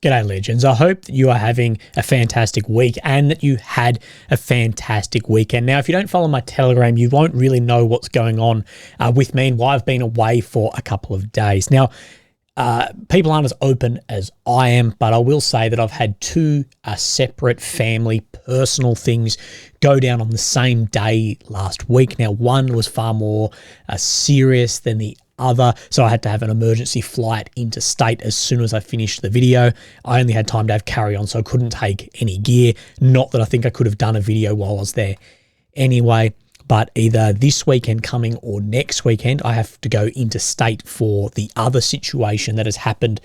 G'day legends. I hope that you are having a fantastic week and that you had a fantastic weekend. Now, if you don't follow my Telegram, you won't really know what's going on with me and why I've been away for a couple of days. Now, people aren't as open as I am, but I will say that I've had two separate family personal things go down on the same day last week. Now, one was far more serious than the other, so I had to have an emergency flight interstate as soon as I finished the video. I only had time to have carry-on, so I couldn't take any gear. Not that I think I could have done a video while I was there anyway, but either this weekend coming or next weekend, I have to go interstate for the other situation that has happened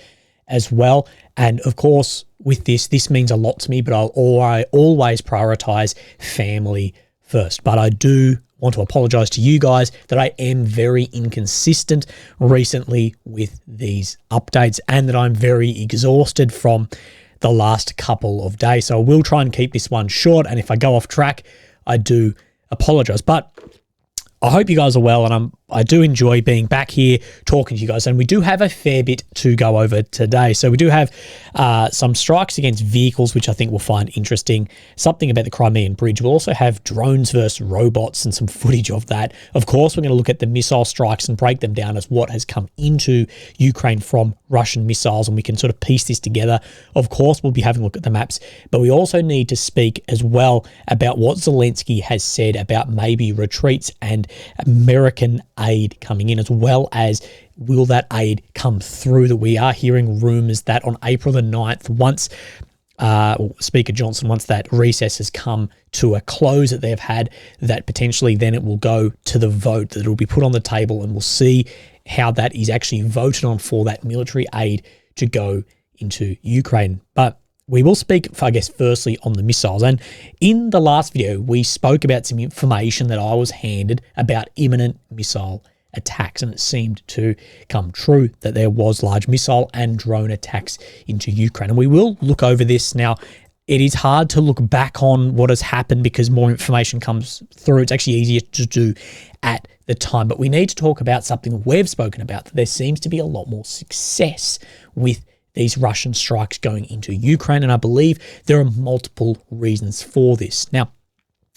as well. And of course, with this means a lot to me, but I always prioritize family first. But I do want to apologize to you guys that I am very inconsistent recently with these updates and that I'm very exhausted from the last couple of days. So I will try and keep this one short, and if I go off track, I do apologize. But I hope you guys are well, and I do enjoy being back here talking to you guys. And we do have a fair bit to go over today. So we do have some strikes against vehicles, which I think we'll find interesting. Something about the Crimean Bridge. We'll also have drones versus robots and some footage of that. Of course, we're going to look at the missile strikes and break them down as what has come into Ukraine from Russian missiles, and we can sort of piece this together. Of course, we'll be having a look at the maps, but we also need to speak as well about what Zelensky has said about maybe retreats and American aid coming in, as well as will that aid come through. That we are hearing rumors that on April the 9th, once Speaker Johnson, once that recess has come to a close that they've had, that potentially then it will go to the vote, that it will be put on the table, and we'll see how that is actually voted on for that military aid to go into Ukraine. But we will speak, I guess, firstly on the missiles. And in the last video, we spoke about some information that I was handed about imminent missile attacks, and it seemed to come true that there was large missile and drone attacks into Ukraine. And we will look over this now. It is hard to look back on what has happened because more information comes through. It's actually easier to do at the time. But we need to talk about something we've spoken about, that there seems to be a lot more success with these Russian strikes going into Ukraine, and I believe there are multiple reasons for this. Now,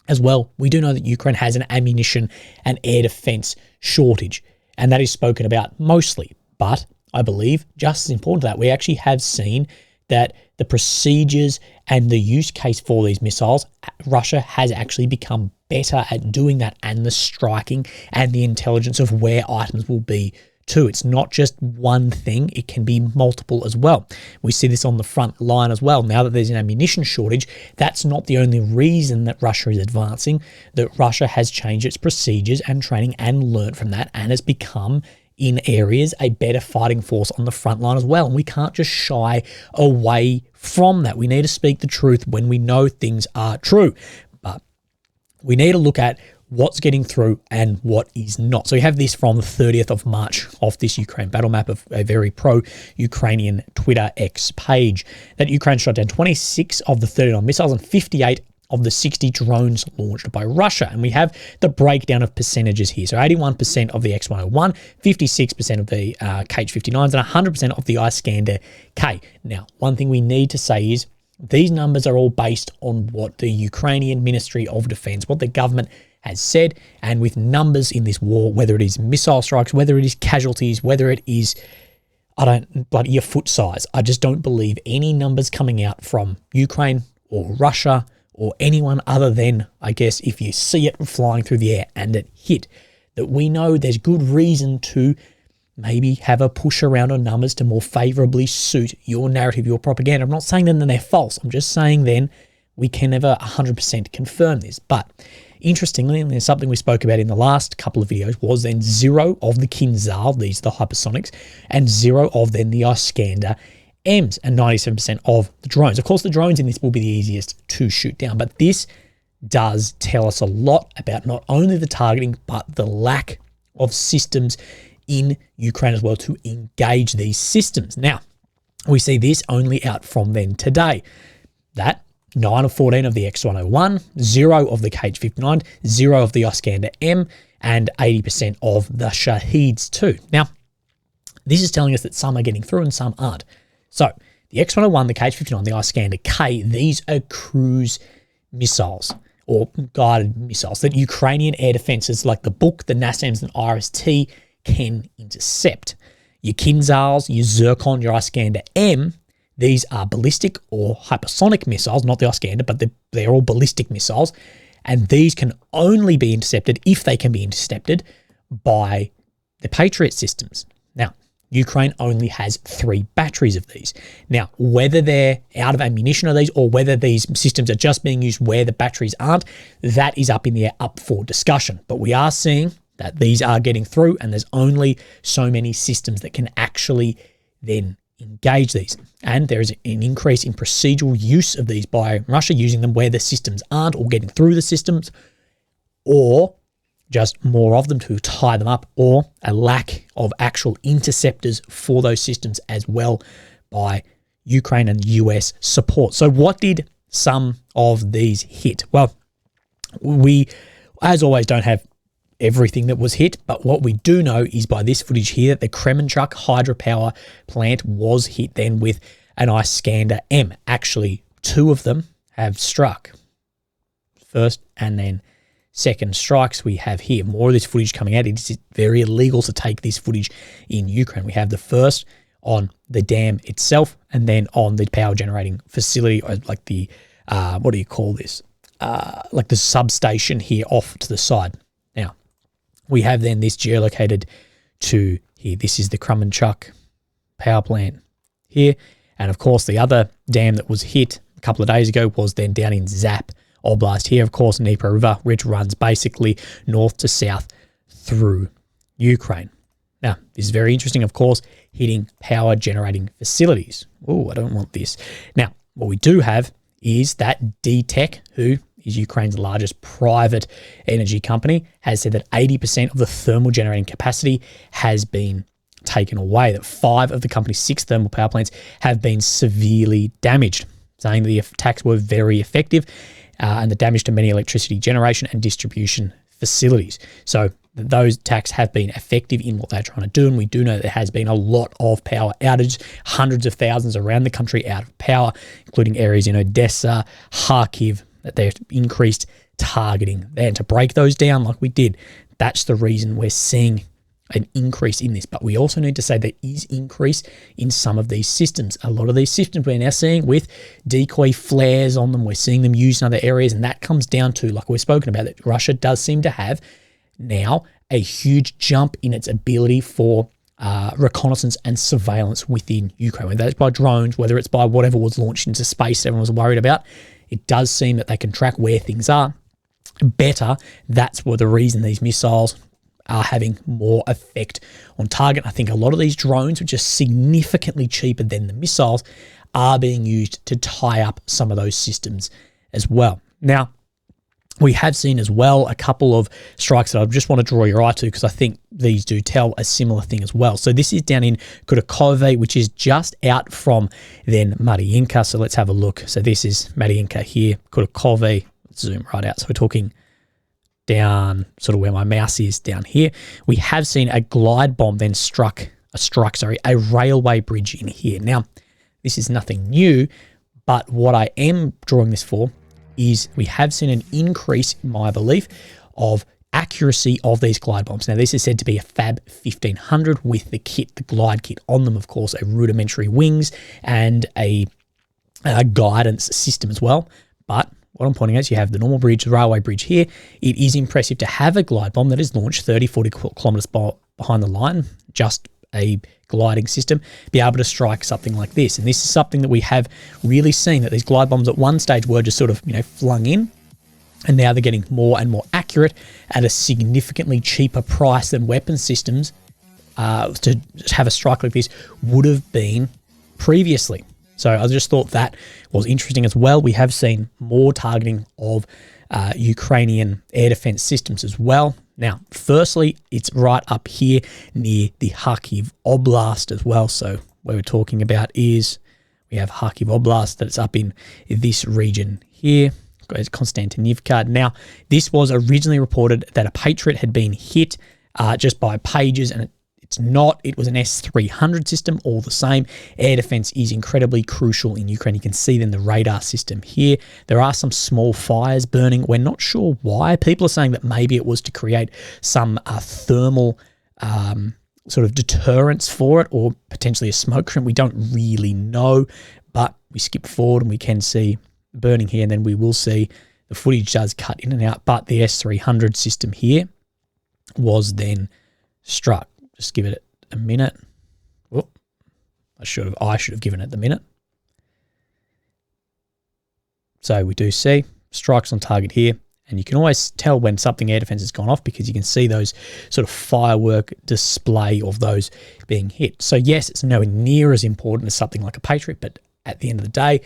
as well, we do know that Ukraine has an ammunition and air defense shortage, and that is spoken about mostly. But I believe, just as important to that, we actually have seen that the procedures and the use case for these missiles, Russia has actually become better at doing that, and the striking and the intelligence of where items will be too. It's not just one thing, it can be multiple as well. We see this on the front line as well. Now that there's an ammunition shortage, that's not the only reason that Russia is advancing, that Russia has changed its procedures and training and learnt from that, and has become, in areas, a better fighting force on the front line as well. And we can't just shy away from that. We need to speak the truth when we know things are true. But we need to look at what's getting through and what is not. So we have this from the 30th of March off this Ukraine battle map of a very pro-Ukrainian Twitter X page, that Ukraine shot down 26 of the 39 missiles and 58 of the 60 drones launched by Russia. And we have the breakdown of percentages here. So 81% of the X-101, 56% of the KH-59s, and 100% of the Iskander K. Now, one thing we need to say is these numbers are all based on what the Ukrainian Ministry of Defense, what the government has said, and with numbers in this war, whether it is missile strikes, whether it is casualties, whether it is, bloody your foot size. I just don't believe any numbers coming out from Ukraine or Russia or anyone other than, I guess, if you see it flying through the air and it hit, that we know there's good reason to maybe have a push around on numbers to more favorably suit your narrative, your propaganda. I'm not saying then that they're false. I'm just saying then we can never 100% confirm this. But interestingly, and there's something we spoke about in the last couple of videos, was then 0 of the Kinzhal, these are the hypersonics, and 0 of then the Iskander M's, and 97% of the drones. Of course, the drones in this will be the easiest to shoot down, but this does tell us a lot about not only the targeting, but the lack of systems in Ukraine as well to engage these systems. Now, we see this only out from then today, that 9 of 14 of the X-101, 0 of the KH-59, 0 of the Iskander M, and 80% of the Shaheeds too. Now, this is telling us that some are getting through and some aren't. So The X-101, the KH-59, the Iskander-K, these are cruise missiles or guided missiles that Ukrainian air defenses like the Buk, the NASAMS, and IRST can intercept. Your Kinzhals, your Zircon, your Iskander-M, these are ballistic or hypersonic missiles, not the Iskander, but they're all ballistic missiles. And these can only be intercepted if they can be intercepted by the Patriot systems. Now, Ukraine only has 3 batteries of these. Now, whether they're out of ammunition of these or whether these systems are just being used where the batteries aren't, that is up in the air, up for discussion. But we are seeing that these are getting through, and there's only so many systems that can actually then engage these. And there is an increase in procedural use of these by Russia, using them where the systems aren't or getting through the systems, or just more of them to tie them up, or a lack of actual interceptors for those systems as well by Ukraine and US support. So what did some of these hit? Well, we, as always, don't have everything that was hit, but what we do know is by this footage here, the Kremenchuk hydropower plant was hit then with an Iskander-M. Actually, 2 of them have struck. First and then second strikes we have here. More of this footage coming out. It is very illegal to take this footage in Ukraine. We have the first on the dam itself, and then on the power generating facility, or like the, what do you call this? Like the substation here off to the side. Now, we have then this geolocated to here. This is the Kremenchuk power plant here. And of course, the other dam that was hit a couple of days ago was then down in Zap Oblast here, of course, Dnieper River, which runs basically north to south through Ukraine. Now, this is very interesting, of course, hitting power generating facilities. Oh, I don't want this. Now, what we do have is that DTEK, who is Ukraine's largest private energy company, has said that 80% of the thermal generating capacity has been taken away, that 5 of the company's 6 thermal power plants have been severely damaged, saying the attacks were very effective and the damage to many electricity generation and distribution facilities. So those attacks have been effective in what they're trying to do, and we do know that there has been a lot of power outages, hundreds of thousands around the country out of power, including areas in Odessa, Kharkiv, that they've increased targeting. And to break those down like we did, that's the reason we're seeing an increase in this. But we also need to say there is increase in some of these systems. A lot of these systems we're now seeing with decoy flares on them, we're seeing them used in other areas, and that comes down to, like we've spoken about, that Russia does seem to have now a huge jump in its ability for reconnaissance and surveillance within Ukraine, whether that's by drones, whether it's by whatever was launched into space everyone was worried about. It does seem that they can track where things are better. That's what the reason these missiles are having more effect on target. I think a lot of these drones, which are significantly cheaper than the missiles, are being used to tie up some of those systems as well. Now, we have seen as well a couple of strikes that I just want to draw your eye to, because I think these do tell a similar thing as well. So this is down in Kudakove, which is just out from then Mariinka. So let's have a look. So this is Mariinka here, Kudakove. Let's zoom right out. So we're talking down sort of where my mouse is down here. We have seen a glide bomb then struck a railway bridge in here. Now, this is nothing new, but what I am drawing this for is we have seen an increase, in my belief, of accuracy of these glide bombs. Now, this is said to be a Fab 1500 with the kit, the glide kit on them, of course, a rudimentary wings and a guidance system as well. But what I'm pointing out is you have the normal bridge, the railway bridge here. It is impressive to have a glide bomb that is launched 30, 40 kilometers behind the line, just a gliding system, be able to strike something like this. And this is something that we have really seen, that these glide bombs at one stage were just sort of, flung in, and now they're getting more and more accurate at a significantly cheaper price than weapon systems to have a strike like this would have been previously. So I just thought that was interesting as well. We have seen more targeting of Ukrainian air defense systems as well. Now, firstly, it's right up here near the Kharkiv Oblast as well. So what we're talking about is we have Kharkiv Oblast that's up in this region here, Konstantinivka. Now, this was originally reported that a Patriot had been hit just by pages, and It's not. It was an S-300 system, all the same. Air defense is incredibly crucial in Ukraine. You can see then the radar system here. There are some small fires burning. We're not sure why. People are saying that maybe it was to create some thermal sort of deterrence for it, or potentially a smoke screen. We don't really know, but we skip forward and we can see burning here, and then we will see the footage does cut in and out, but the S-300 system here was then struck. Just give it a minute. Oh, I should have given it the minute. So we do see strikes on target here, and you can always tell when something air defense has gone off because you can see those sort of firework display of those being hit. So yes, it's nowhere near as important as something like a Patriot, but at the end of the day,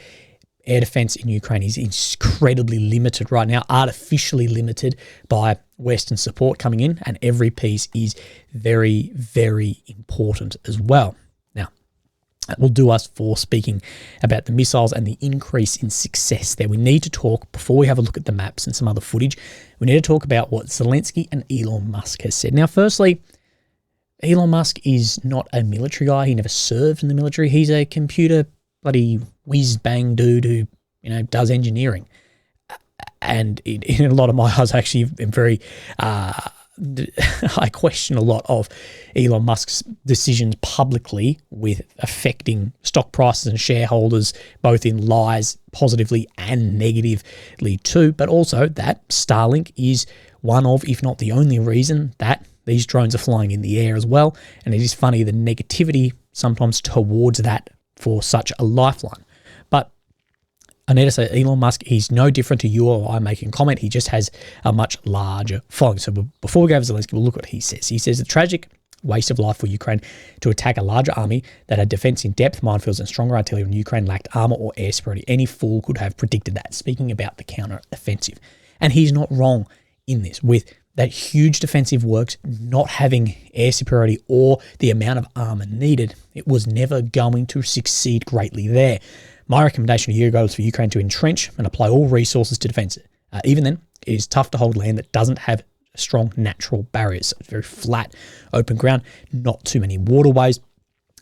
air defense in Ukraine is incredibly limited right now, artificially limited by Western support coming in, and every piece is very, very important as well. Now, that will do us for speaking about the missiles and the increase in success there. We need to talk, before we have a look at the maps and some other footage, we need to talk about what Zelensky and Elon Musk has said. Now, firstly, Elon Musk is not a military guy. He never served in the military. He's a computer bloody whiz-bang dude who, does engineering. And in a lot of my eyes, actually, I'm very, I question a lot of Elon Musk's decisions publicly with affecting stock prices and shareholders, both in lies positively and negatively too, but also that Starlink is one of, if not the only reason that these drones are flying in the air as well. And it is funny, the negativity sometimes towards that for such a lifeline. But I need to say, Elon Musk, he's no different to you or I making a comment. He just has a much larger following. So before we go over Zelensky, we'll look what he says. He says, the tragic waste of life for Ukraine to attack a larger army that had defense in depth, minefields and stronger artillery when Ukraine lacked armor or air superiority. Any fool could have predicted that, speaking about the counter-offensive. And he's not wrong in this. With that huge defensive works not having air superiority or the amount of armor needed, it was never going to succeed greatly there. My recommendation a year ago was for Ukraine to entrench and apply all resources to defense it. Even then, it is tough to hold land that doesn't have strong natural barriers. So it's very flat, open ground, not too many waterways.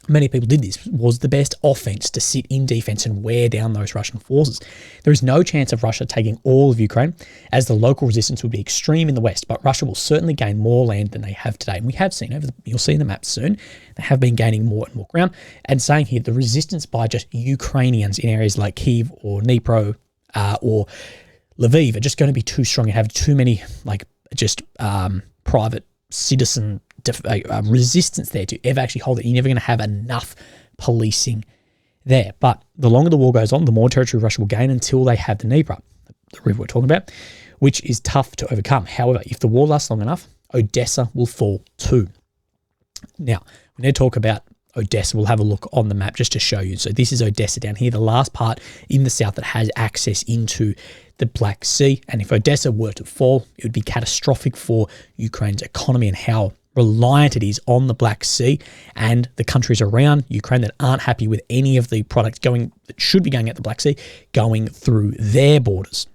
Many people did this. It was the best offense to sit in defense and wear down those Russian forces. There is no chance of Russia taking all of Ukraine, as the local resistance would be extreme in the west, but Russia will certainly gain more land than they have today. And we have seen, you'll see in the map soon, they have been gaining more and more ground. And saying here, the resistance by just Ukrainians in areas like Kyiv or Dnipro or Lviv are just going to be too strong and have too many private citizen resistance there to ever actually hold it. You're never going to have enough policing there. But the longer the war goes on, the more territory Russia will gain until they have the Dnipro, the river we're talking about, which is tough to overcome. However, if the war lasts long enough, Odessa will fall too. Now, we need to talk about Odessa. We'll have a look on the map just to show you. So this is Odessa down here, the last part in the south that has access into the Black Sea. And if Odessa were to fall, it would be catastrophic for Ukraine's economy and how reliant it is on the Black Sea and the countries around Ukraine that aren't happy with any of the products that should be going at the Black Sea going through their borders.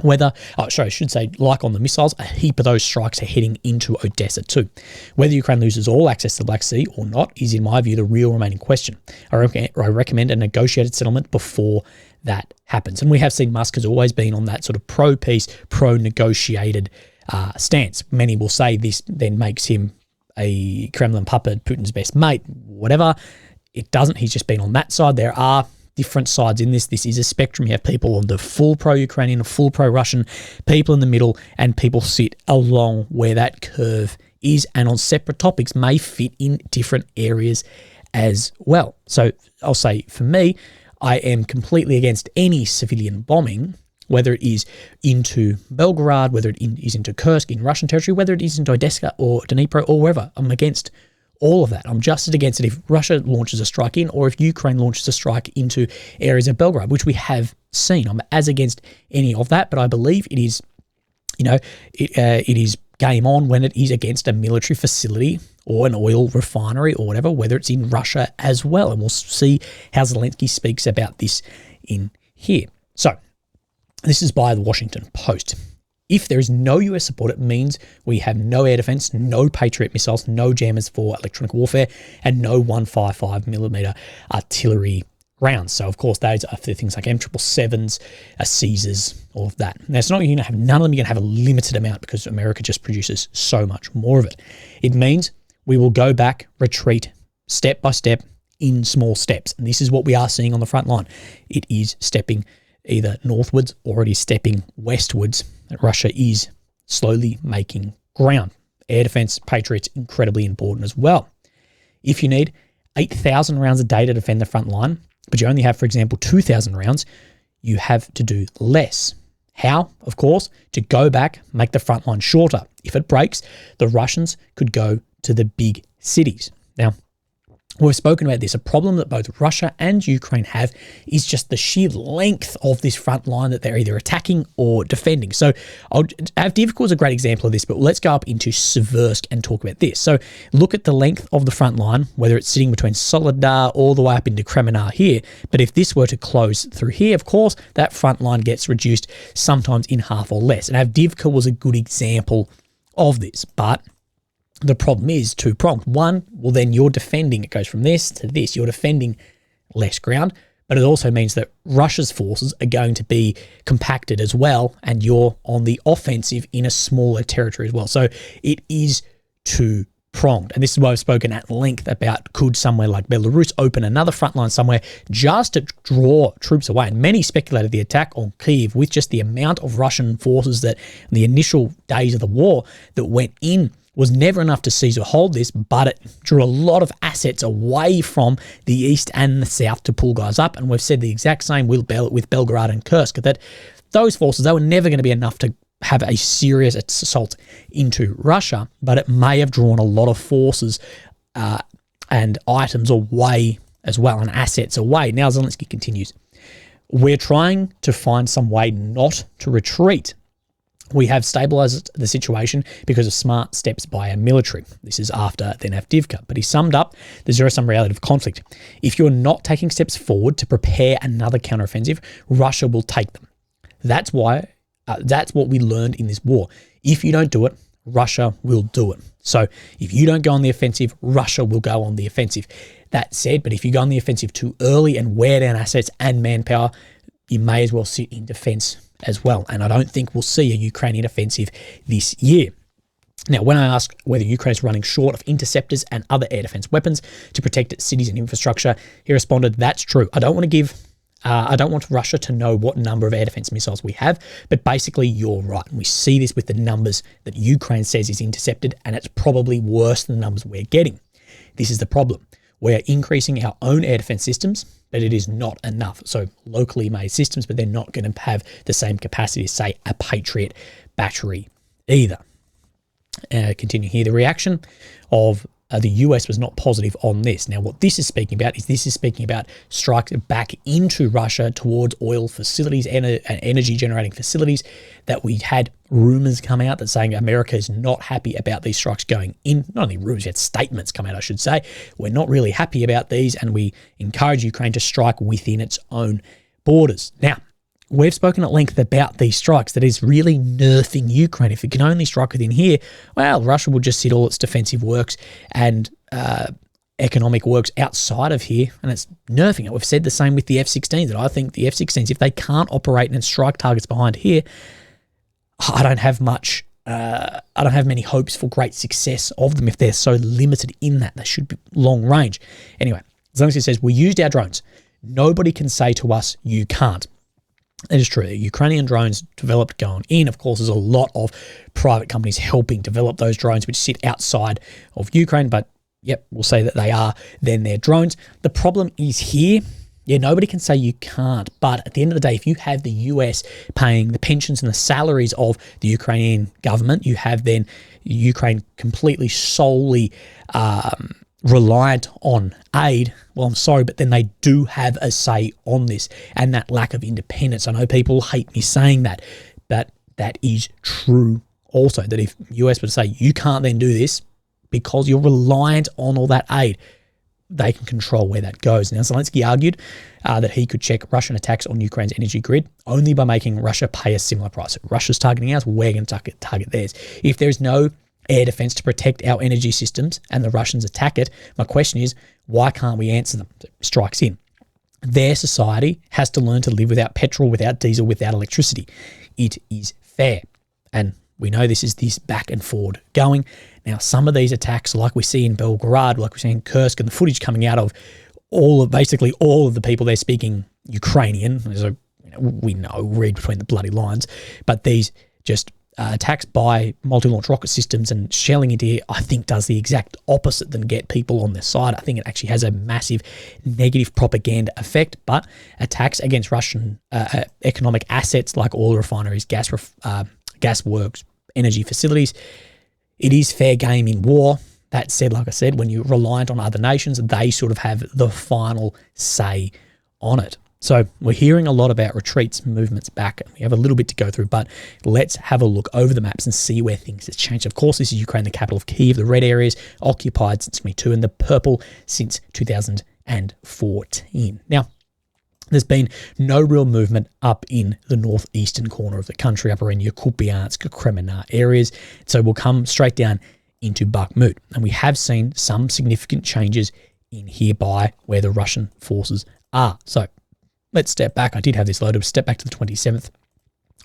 I should say, like on the missiles, a heap of those strikes are heading into Odessa too. Whether Ukraine loses all access to the Black Sea or not is, in my view, the real remaining question. I recommend a negotiated settlement before that happens. And we have seen Musk has always been on that sort of pro-peace, pro-negotiated stance. Many will say this then makes him a Kremlin puppet, Putin's best mate, whatever. It doesn't. He's just been on that side. There are different sides in this. This is a spectrum. You have people on the full pro-Ukrainian, full pro-Russian, people in the middle, and people sit along where that curve is, and on separate topics may fit in different areas as well. So I'll say, for me, I am completely against any civilian bombing, whether it is into Belgorod, whether it is into Kursk in Russian territory, whether it is into Odessa or Dnipro or wherever. I'm against all of that. I'm just as against it if Russia launches a strike in, or if Ukraine launches a strike into areas of Belgorod, which we have seen. I'm as against any of that, but I believe it is, it is game on when it is against a military facility or an oil refinery or whatever, whether it's in Russia as well. And we'll see how Zelensky speaks about this in here. So this is by the Washington Post. If there is no US support, it means we have no air defense, no Patriot missiles, no jammers for electronic warfare, and no 155mm artillery rounds. So, of course, those are for things like M777s, Caesars, all of that. Now, it's not you're going to have none of them. You're going to have a limited amount because America just produces so much more of it. It means we will go back, retreat, step by step, in small steps. And this is what we are seeing on the front line. It is stepping either northwards or it is stepping westwards. Russia is slowly making ground. Air defense, Patriots, incredibly important as well. If you need 8,000 rounds a day to defend the front line, but you only have, for example, 2,000 rounds, you have to do less. How? Of course, to go back, make the front line shorter. If it breaks, the Russians could go to the big cities. Now, we've spoken about this. A problem that both Russia and Ukraine have is just the sheer length of this front line that they're either attacking or defending. So Avdiivka is a great example of this, but let's go up into Seversk and talk about this. So look at the length of the front line, whether it's sitting between Soledar all the way up into Kremenar here. But if this were to close through here, of course, that front line gets reduced sometimes in half or less. And Avdiivka was a good example of this, but the problem is two-pronged. One, well, then you're defending. It goes from this to this. You're defending less ground, but it also means that Russia's forces are going to be compacted as well, and you're on the offensive in a smaller territory as well. So it is two-pronged. And this is why I've spoken at length about could somewhere like Belarus open another front line somewhere just to draw troops away. And many speculated the attack on Kyiv with just the amount of Russian forces that in the initial days of the war that went in was never enough to seize or hold this, but it drew a lot of assets away from the east and the south to pull guys up. And we've said the exact same with Belgorod and Kursk, that those forces, they were never going to be enough to have a serious assault into Russia, but it may have drawn a lot of forces and items away as well, and assets away. Now Zelensky continues, we're trying to find some way not to retreat. We have stabilized the situation because of smart steps by our military. This is after then Avdiivka. But he summed up the zero-sum reality of conflict. If you're not taking steps forward to prepare another counteroffensive, Russia will take them. That's what we learned in this war. If you don't do it, Russia will do it. So if you don't go on the offensive, Russia will go on the offensive. That said, but if you go on the offensive too early and wear down assets and manpower, you may as well sit in defense as well. And I don't think we'll see a Ukrainian offensive this year. Now, when I asked whether Ukraine is running short of interceptors and other air defense weapons to protect its cities and infrastructure, he responded, that's true. I don't want Russia to know what number of air defense missiles we have, but basically you're right. And we see this with the numbers that Ukraine says is intercepted, and it's probably worse than the numbers we're getting. This is the problem. We're increasing our own air defense systems, but it is not enough. So locally made systems, but they're not going to have the same capacity as, say, a Patriot battery either. Continue here. The reaction of the US was not positive on this. Now, what this is speaking about strikes back into Russia towards oil facilities and energy generating facilities that we had rumors come out that saying America is not happy about these strikes going in. Not only rumors, we had statements come out, I should say. We're not really happy about these, and we encourage Ukraine to strike within its own borders. Now, we've spoken at length about these strikes that is really nerfing Ukraine. If it can only strike within here, well, Russia will just sit all its defensive works and economic works outside of here, and it's nerfing it. We've said the same with the F-16s, that I think the F-16s, if they can't operate and strike targets behind here, I don't have many hopes for great success of them if they're so limited in that. They should be long range. Anyway, Zelensky says, we used our drones. Nobody can say to us, you can't. It is true. Ukrainian drones developed going in. Of course, there's a lot of private companies helping develop those drones which sit outside of Ukraine, but yep, we'll say that they are then their drones. The problem is here, nobody can say you can't, but at the end of the day, if you have the US paying the pensions and the salaries of the Ukrainian government, you have then Ukraine completely solely reliant on aid, well, I'm sorry, but then they do have a say on this, and that lack of independence. I know people hate me saying that, but that is true also, that if US would say you can't then do this because you're reliant on all that aid, they can control where that goes. Now, Zelensky argued that he could check Russian attacks on Ukraine's energy grid only by making Russia pay a similar price. So Russia's targeting ours, we're going to target theirs. If there's no air defense to protect our energy systems and the Russians attack it, my question is, why can't we answer them? Strikes in. Their society has to learn to live without petrol, without diesel, without electricity. It is fair. And we know this is this back and forward going. Now, some of these attacks, like we see in Belgrade, like we see in Kursk, and the footage coming out of basically all of the people there speaking Ukrainian, so we know, read between the bloody lines, but these just attacks by multi-launch rocket systems and shelling into here, I think does the exact opposite than get people on their side. I think it actually has a massive negative propaganda effect, but attacks against Russian economic assets like oil refineries, gas works, energy facilities, it is fair game in war. That said, like I said, when you're reliant on other nations, they sort of have the final say on it. So we're hearing a lot about retreats, movements back, and we have a little bit to go through, but let's have a look over the maps and see where things have changed. Of course, this is Ukraine, the capital of Kyiv, the red areas occupied since 2022 and the purple since 2014. Now, there's been no real movement up in the northeastern corner of the country, up around Kupiansk, Kremenna areas. So we'll come straight down into Bakhmut. And we have seen some significant changes in hereby where the Russian forces are. So let's step back. I did have this loaded. Step back to the 27th.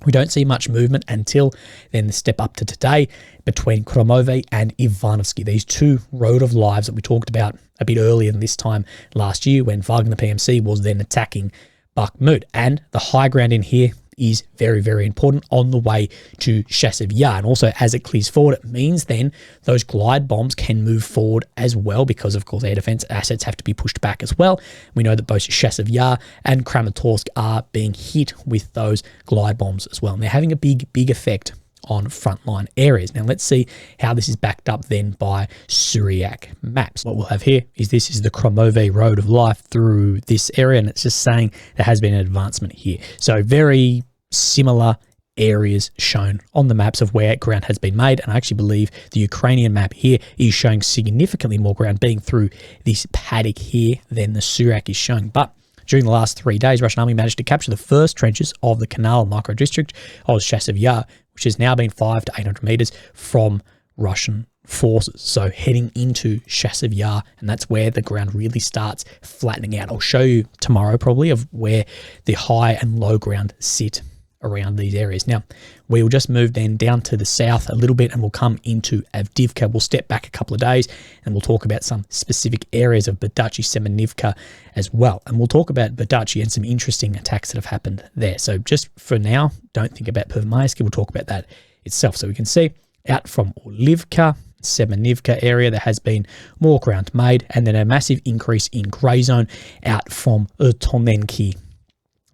We don't see much movement until then the step up to today between Kromove and Ivanovsky. These two road of lives that we talked about a bit earlier than this time last year when Wagner PMC was then attacking Bakhmut. And the high ground in here is very, very important on the way to Chasiv Yar. And also as it clears forward, it means then those glide bombs can move forward as well because, of course, air defense assets have to be pushed back as well. We know that both Chasiv Yar and Kramatorsk are being hit with those glide bombs as well. And they're having a big, big effect on frontline areas. Now, let's see how this is backed up then by Syriac maps. What we'll have here is this is the Kromove road of life through this area, and it's just saying there has been an advancement here. So very similar areas shown on the maps of where ground has been made, and I actually believe the Ukrainian map here is showing significantly more ground being through this paddock here than the Syriac is showing. But during the last 3 days, Russian army managed to capture the first trenches of the Canal micro-district of Chasiv Yar, which has now been 500 to 800 meters from Russian forces. So heading into Chasiv Yar, and that's where the ground really starts flattening out. I'll show you tomorrow probably of where the high and low ground sit around these areas. Now, we will just move then down to the south a little bit and we'll come into Avdiivka. We'll step back a couple of days and we'll talk about some specific areas of Berdyachi, Semenivka as well. And we'll talk about Berdyachi and some interesting attacks that have happened there. So just for now, don't think about Pervomayski. We'll talk about that itself. So we can see out from Orlivka, Semenivka area, there has been more ground made, and then a massive increase in grey zone out from Tonenki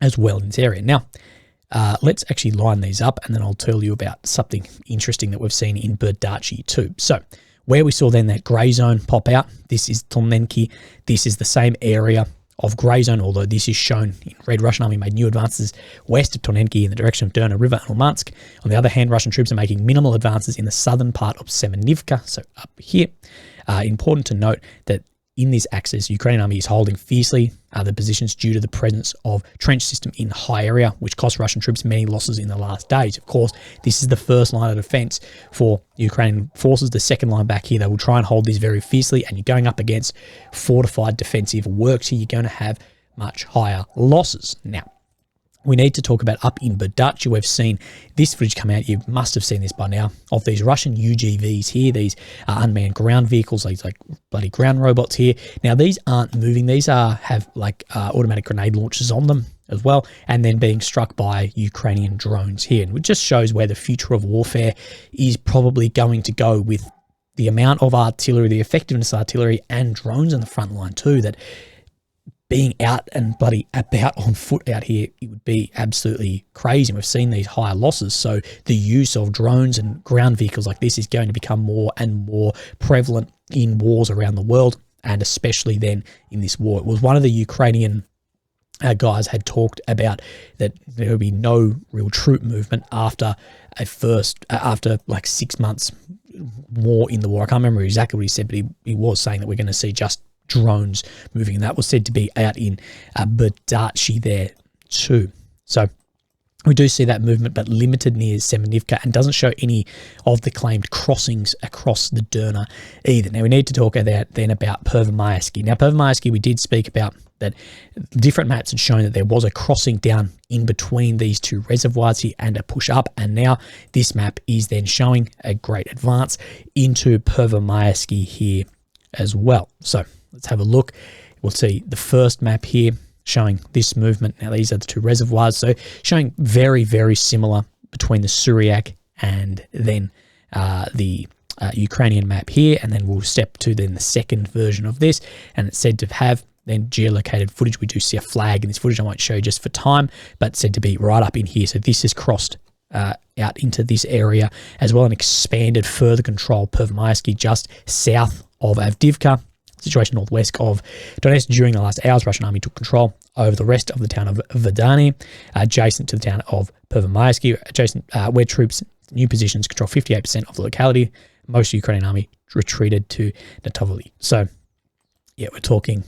as well in this area. Now, let's actually line these up and then I'll tell you about something interesting that we've seen in Berdyachi too. So where we saw then that grey zone pop out, this is Tonenki. This is the same area of grey zone, although this is shown in red. Russian army made new advances west of Tonenki in the direction of Derna River and Ulmansk. On the other hand, Russian troops are making minimal advances in the southern part of Semenivka, so up here. Important to note that in this axis, Ukrainian army is holding fiercely the positions due to the presence of trench system in the high area, which cost Russian troops many losses in the last days. Of course, this is the first line of defense for Ukrainian forces. The second line back here, they will try and hold this very fiercely, and you're going up against fortified defensive works here. You're going to have much higher losses. Now, we need to talk about up in Berdyachi. We've seen this footage come out. You must have seen this by now of these Russian UGVs here, these unmanned ground vehicles, these like bloody ground robots here. Now, these aren't moving. These have like automatic grenade launchers on them as well, and then being struck by Ukrainian drones here. And it just shows where the future of warfare is probably going to go with the amount of artillery, the effectiveness of artillery and drones on the front line too, that being out and bloody about on foot out here, it would be absolutely crazy. And we've seen these higher losses. So the use of drones and ground vehicles like this is going to become more and more prevalent in wars around the world, and especially then in this war. It was one of the Ukrainian guys had talked about that there would be no real troop movement after after like 6 months war in the war. I can't remember exactly what he said, but he was saying that we're going to see just drones moving. And that was said to be out in Berdyaev there too. So we do see that movement, but limited near Semenivka, and doesn't show any of the claimed crossings across the Derna either. Now, we need to talk about Pervomayski. Now, Pervomayski, we did speak about that different maps had shown that there was a crossing down in between these two reservoirs here and a push up, and now this map is then showing a great advance into Pervomayski here as well. So let's have a look. We'll see the first map here showing this movement. Now, these are the two reservoirs, so showing very, very similar between the Syriac and then the Ukrainian map here, and then we'll step to then the second version of this, and it's said to have then geolocated footage. We do see a flag in this footage. I won't show you just for time, but said to be right up in here. So this is crossed out into this area as well, and expanded further control Pervomayski just south of Avdiivka. Situation northwest of Donetsk. During the last hours, Russian army took control over the rest of the town of Verdani, adjacent to the town of Pervomayski, where troops' new positions control 58% of the locality. Most of the Ukrainian army retreated to Natovli. So, yeah, we're talking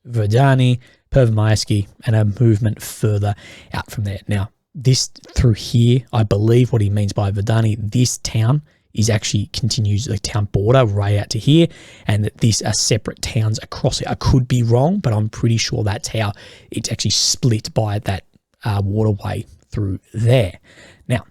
Verdani, Pervomayski, and a movement further out from there. Now, this through here, I believe what he means by Verdani, this town is actually continues the town border right out to here, and that these are separate towns across it. I could be wrong, but I'm pretty sure that's how it's actually split by that waterway through there. Now,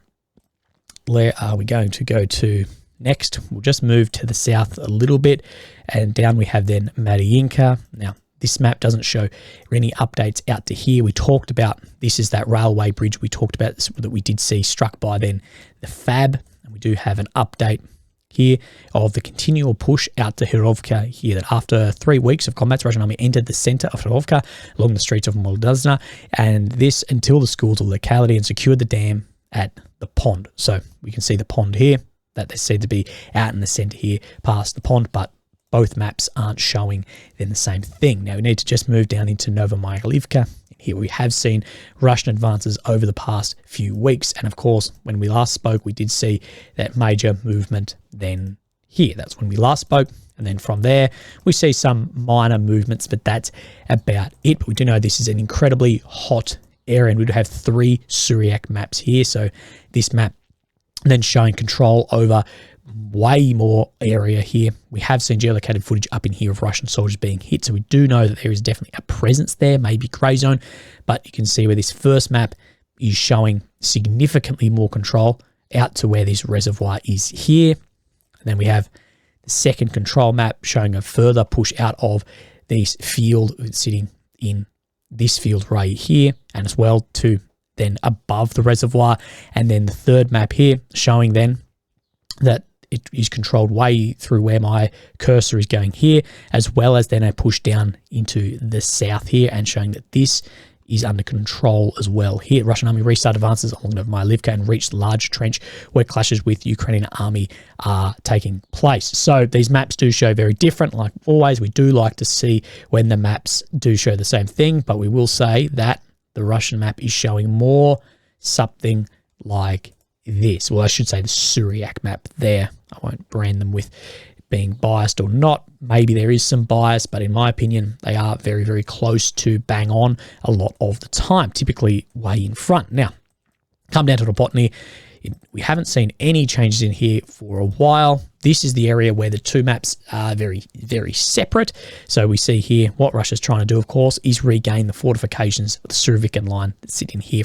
where are we going to go to next? We'll just move to the south a little bit, and down we have then Mariinka. Now, this map doesn't show any updates out to here. We talked about, this is that railway bridge we talked about that we did see struck by then the FAB. And we do have an update here of the continual push out to Hirovka here, that after 3 weeks of combats, Russian army entered the center of Hirovka along the streets of Moldazna, and this until the schools of the locality, and secured the dam at the pond. So we can see the pond here, that they said to be out in the center here past the pond, but both maps aren't showing then the same thing. Now we need to just move down into Novomykolivka. Here we have seen Russian advances over the past few weeks, and of course when we last spoke we did see that major movement then here. That's when we last spoke, and then from there we see some minor movements, but that's about it. But we do know this is an incredibly hot area, and we do have 3 Syriac maps here. So this map then showing control over way more area here. We have seen geolocated footage up in here of Russian soldiers being hit, so we do know that there is definitely a presence there, maybe grey zone, but you can see where this first map is showing significantly more control out to where this reservoir is here. And then we have the second control map showing a further push out of this field sitting in this field right here, and as well to then above the reservoir. And then the third map here showing then that it is controlled way through where my cursor is going here, as well as then a push down into the south here, and showing that this is under control as well here. Russian army restart advances along Novomykolivka and reached large trench where clashes with Ukrainian army are taking place. So these maps do show very different. Like always, we do like to see when the maps do show the same thing, but we will say that the Russian map is showing more something like this. Well, I should say the Syriac map there. I won't brand them with being biased or not. Maybe there is some bias, but in my opinion, they are very, very close to bang on a lot of the time, typically way in front. Now, come down to Robotny. We haven't seen any changes in here for a while. This is the area where the two maps are very, very separate. So we see here what Russia's trying to do, of course, is regain the fortifications of the Surovikin line that's sitting here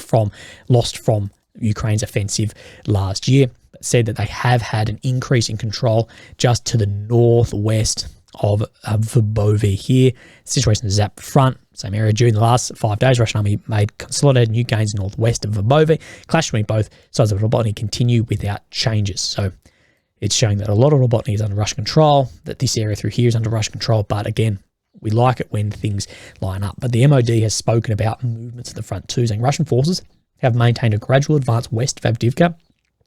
lost from Ukraine's offensive last year. But said that they have had an increase in control just to the northwest of Verbove here. Situation is at the front, same area. During the last 5 days, Russian army made consolidated new gains northwest of Verbove. Clash between both sides of Robotny continue without changes. So it's showing that a lot of Robotny is under Russian control, that this area through here is under Russian control. But again, we like it when things line up. But the MOD has spoken about movements at the front too, saying Russian forces have maintained a gradual advance west of Avdiivka.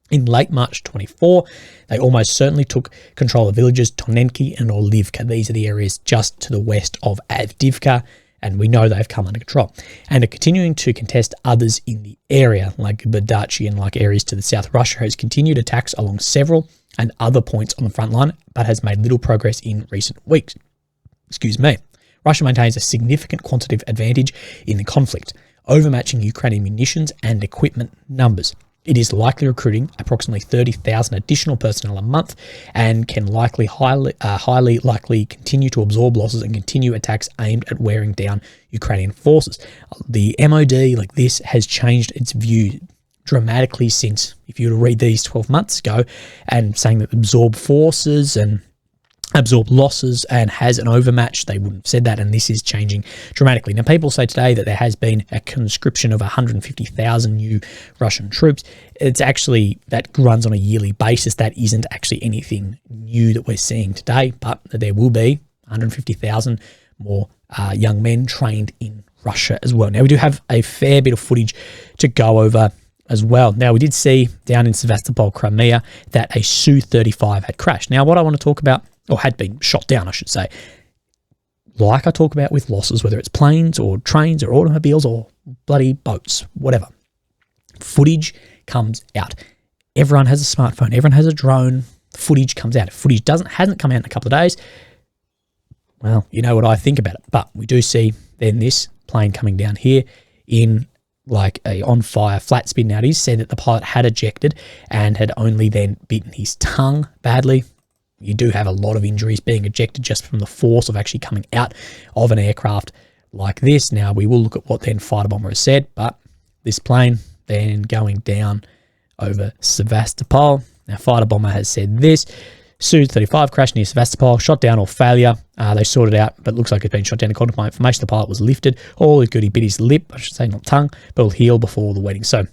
In late March 24, they almost certainly took control of villages Tonenki and Olivka. These are the areas just to the west of Avdiivka, and we know they've come under control. And are continuing to contest others in the area, like Berdyaev and like areas to the south. Russia has continued attacks along several and other points on the front line, but has made little progress in recent weeks. Excuse me. Russia maintains a significant quantitative advantage in the conflict, overmatching Ukrainian munitions and equipment numbers. It is likely recruiting approximately 30,000 additional personnel a month and can highly likely continue to absorb losses and continue attacks aimed at wearing down Ukrainian forces. The MOD, like this, has changed its view dramatically since, if you were to read these 12 months ago, and saying that absorb forces and absorb losses and has an overmatch, they wouldn't have said that, and this is changing dramatically. Now, people say today that there has been a conscription of 150,000 new Russian troops. It's actually, that runs on a yearly basis. That isn't actually anything new that we're seeing today, but there will be 150,000 more young men trained in Russia as well. Now, we do have a fair bit of footage to go over as well. Now, we did see down in Sevastopol, Crimea, that a Su-35 had crashed. Now, what I want to talk about, or had been shot down, I should say, like I talk about with losses, whether it's planes or trains or automobiles or bloody boats, whatever, footage comes out. Everyone has a smartphone. Everyone has a drone. Footage comes out. If footage hasn't come out in a couple of days, well, you know what I think about it. But we do see then this plane coming down here in like a on-fire flat spin. Now, it is said that the pilot had ejected and had only then bitten his tongue badly. You do have a lot of injuries being ejected just from the force of actually coming out of an aircraft like this. Now, we will look at what then fighter bomber has said, but this plane then going down over Sevastopol. Now, fighter bomber has said this: Su-35 crashed near Sevastopol, shot down or failure. They sorted out, but looks like it's been shot down. According to my information, the pilot was lifted. All is good. He bit his lip, I should say, not tongue, but will heal before the wedding. So,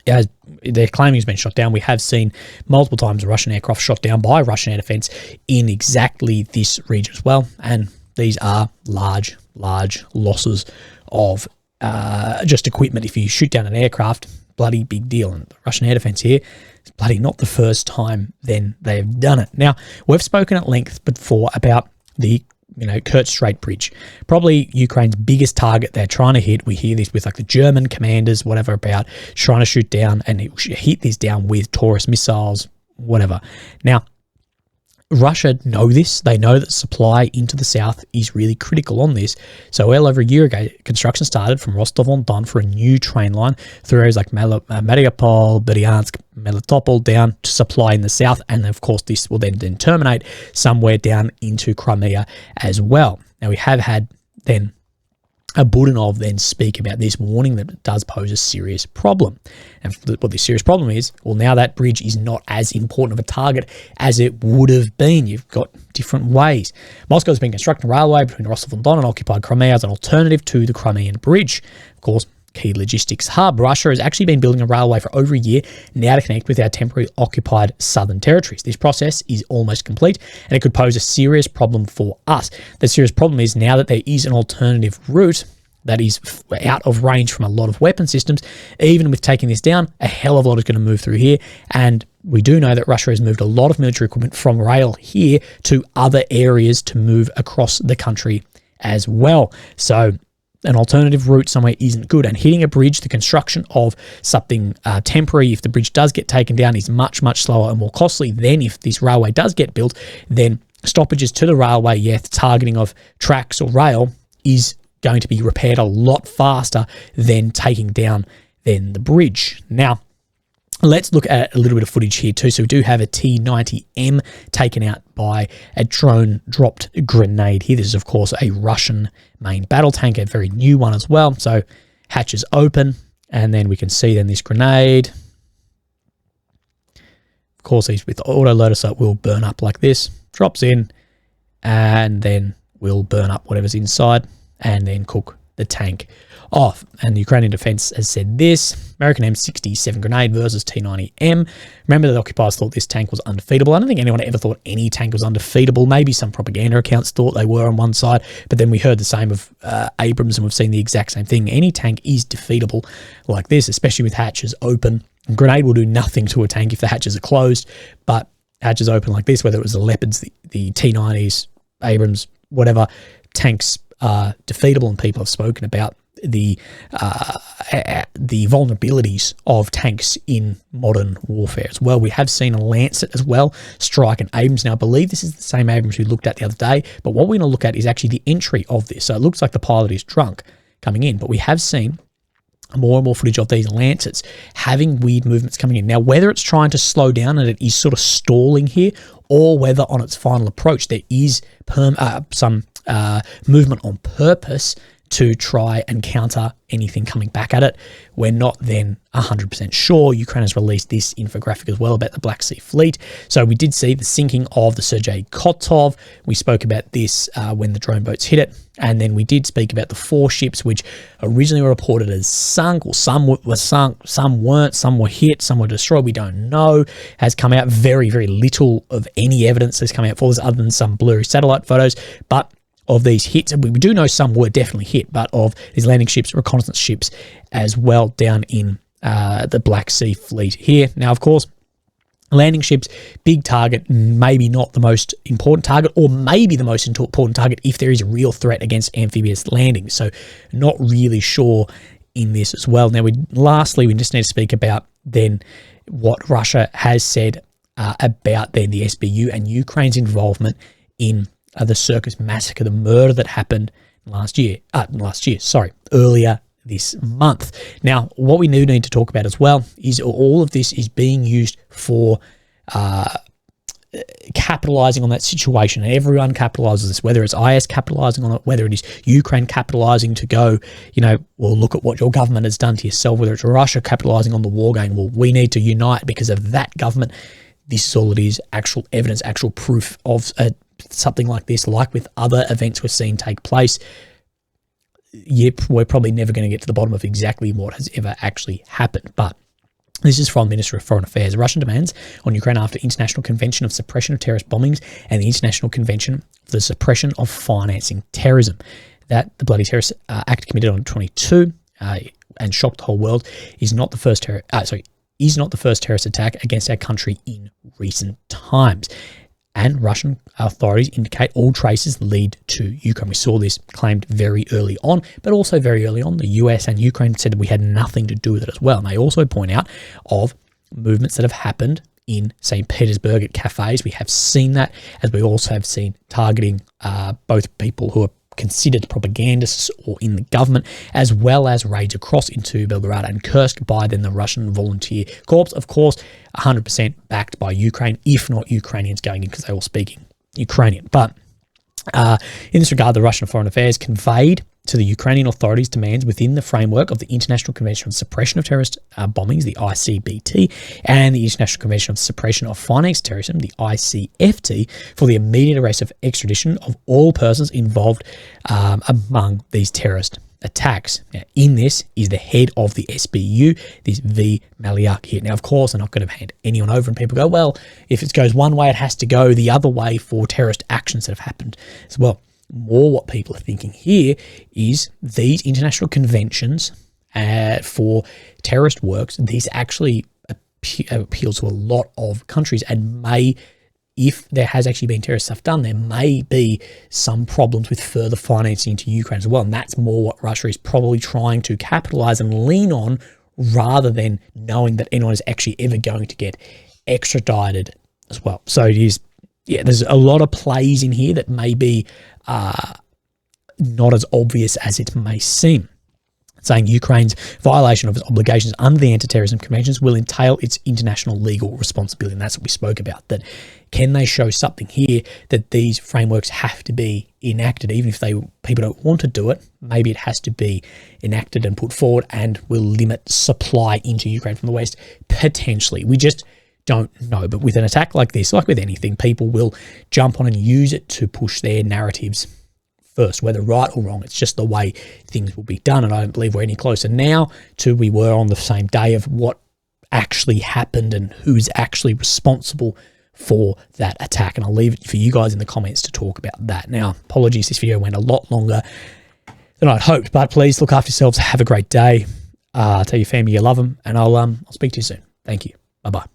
as they're claiming he's been shot down, we have seen multiple times a Russian aircraft shot down by Russian air defense in exactly this region as well. And these are large losses of just equipment. If you shoot down an aircraft, bloody big deal. And the Russian air defense here, it's bloody not the first time then they've done it. Now, we've spoken at length before about the Kerch Strait Bridge, probably Ukraine's biggest target they're trying to hit. We hear this with like the German commanders, whatever, about trying to shoot down and hit this down with Taurus missiles, whatever. Now, Russia know this. They know that supply into the south is really critical on this. So well over a year ago, construction started from Rostov-on-Don for a new train line through areas like Mariupol, Berdyansk, Melitopol down to supply in the south. And of course, this will then terminate somewhere down into Crimea as well. Now, we have had then Budanov then speak about this, warning that it does pose a serious problem. And what the serious problem is, well, now that bridge is not as important of a target as it would have been. You've got different ways. Moscow has been constructing a railway between Rostov-on-Don and occupied Crimea as an alternative to the Crimean Bridge. Of course, key logistics hub. Russia has actually been building a railway for over a year now to connect with our temporarily occupied southern territories. This process is almost complete, and it could pose a serious problem for us. The serious problem is now that there is an alternative route that is out of range from a lot of weapon systems. Even with taking this down, a hell of a lot is going to move through here. And we do know that Russia has moved a lot of military equipment from rail here to other areas to move across the country as well. So an alternative route somewhere isn't good. And hitting a bridge, the construction of something temporary, if the bridge does get taken down, is much, much slower and more costly than if this railway does get built. Then stoppages to the railway, the targeting of tracks or rail is going to be repaired a lot faster than taking down the bridge. Now, let's look at a little bit of footage here too. So we do have a T-90M taken out by a drone-dropped grenade here. This is, of course, a Russian main battle tank, a very new one as well. So hatches open, and then we can see then this grenade. Of course, these with autoloader, so it will burn up like this. Drops in, and then will burn up whatever's inside, and then cook the tank off. And the Ukrainian defense has said this: American M67 grenade versus T-90M. Remember, the occupiers thought this tank was undefeatable. I don't think anyone ever thought any tank was undefeatable. Maybe some propaganda accounts thought they were on one side, but then we heard the same of Abrams, and we've seen the exact same thing. Any tank is defeatable like this, especially with hatches open. A grenade will do nothing to a tank if the hatches are closed, but hatches open like this, whether it was the Leopards, the T-90s, Abrams, whatever, tanks are defeatable, and people have spoken about the the vulnerabilities of tanks in modern warfare as well. We have seen a Lancet as well strike an Abrams. Now, I believe this is the same Abrams we looked at the other day, but what we're going to look at is actually the entry of this. So it looks like the pilot is drunk coming in, but we have seen more and more footage of these Lancets having weird movements coming in. Now, whether it's trying to slow down and it is sort of stalling here, or whether on its final approach there is some movement on purpose to try and counter anything coming back at it, we're not then 100% sure. Ukraine has released this infographic as well about the Black Sea Fleet. So we did see the sinking of the Sergei Kotov. We spoke about this when the drone boats hit it. And then we did speak about the 4 ships, which originally were reported as sunk, or some were sunk, some weren't, some were hit, some were destroyed. We don't know. Has come out very, very little of any evidence has come out for this other than some blurry satellite photos. But of these hits, and we do know some were definitely hit, but of these landing ships, reconnaissance ships as well down in the Black Sea Fleet here. Now, of course, landing ships, big target, maybe not the most important target, or maybe the most important target if there is a real threat against amphibious landings. So not really sure in this as well. Now, lastly, we just need to speak about then what Russia has said about then the SBU and Ukraine's involvement in the Circus massacre, the murder that happened earlier this month. Now, what we do need to talk about as well is all of this is being used for capitalizing on that situation. Everyone capitalizes this, whether it's IS capitalizing on it, whether it is Ukraine capitalizing to go, well, look at what your government has done to yourself, whether it's Russia capitalizing on the war going, well, we need to unite because of that government. This is all it is, actual evidence, actual proof of something like this, like with other events we've seen take place. Yep, we're probably never going to get to the bottom of exactly what has ever actually happened. But this is from Minister of Foreign Affairs. Russian demands on Ukraine after International Convention of Suppression of Terrorist Bombings and the International Convention for the Suppression of Financing Terrorism. That the bloody terrorist act committed on 22 and shocked the whole world is not the first terrorist attack against our country in recent times. And Russian authorities indicate all traces lead to Ukraine. We saw this claimed very early on, but also very early on, the US and Ukraine said that we had nothing to do with it as well. And they also point out of movements that have happened in St. Petersburg at cafes. We have seen that, as we also have seen targeting both people who are considered propagandists or in the government, as well as raids across into Belgorod and Kursk by then the Russian Volunteer Corps, of course, 100% backed by Ukraine, if not Ukrainians going in because they were speaking Ukrainian. But in this regard, the Russian Foreign Affairs conveyed to the Ukrainian authorities demands within the framework of the International Convention on Suppression of Terrorist Bombings, the ICBT, and the International Convention on Suppression of Finance Terrorism, the ICFT, for the immediate arrest of extradition of all persons involved among these terrorist attacks. Now, in this is the head of the SBU, this V. Malyak here. Now, of course, I'm not going to hand anyone over and people go, well, if it goes one way, it has to go the other way for terrorist actions that have happened as well. More what people are thinking here is these international conventions for terrorist works, these actually appeal to a lot of countries and may, if there has actually been terrorist stuff done, there may be some problems with further financing into Ukraine as well. And that's more what Russia is probably trying to capitalize and lean on rather than knowing that anyone is actually ever going to get extradited as well. So it is, there's a lot of plays in here that may be not as obvious as it may seem. Saying Ukraine's violation of its obligations under the anti-terrorism conventions will entail its international legal responsibility. And that's what we spoke about, that can they show something here that these frameworks have to be enacted, even if people don't want to do it, maybe it has to be enacted and put forward and will limit supply into Ukraine from the West, potentially. We just don't know. But with an attack like this, like with anything, people will jump on and use it to push their narratives first, whether right or wrong. It's just the way things will be done. And I don't believe we're any closer now to we were on the same day of what actually happened and who's actually responsible for that attack. And I'll leave it for you guys in the comments to talk about that. Now, apologies, this video went a lot longer than I'd hoped, but please look after yourselves. Have a great day. Tell your family you love them, and I'll speak to you soon. Thank you. Bye-bye.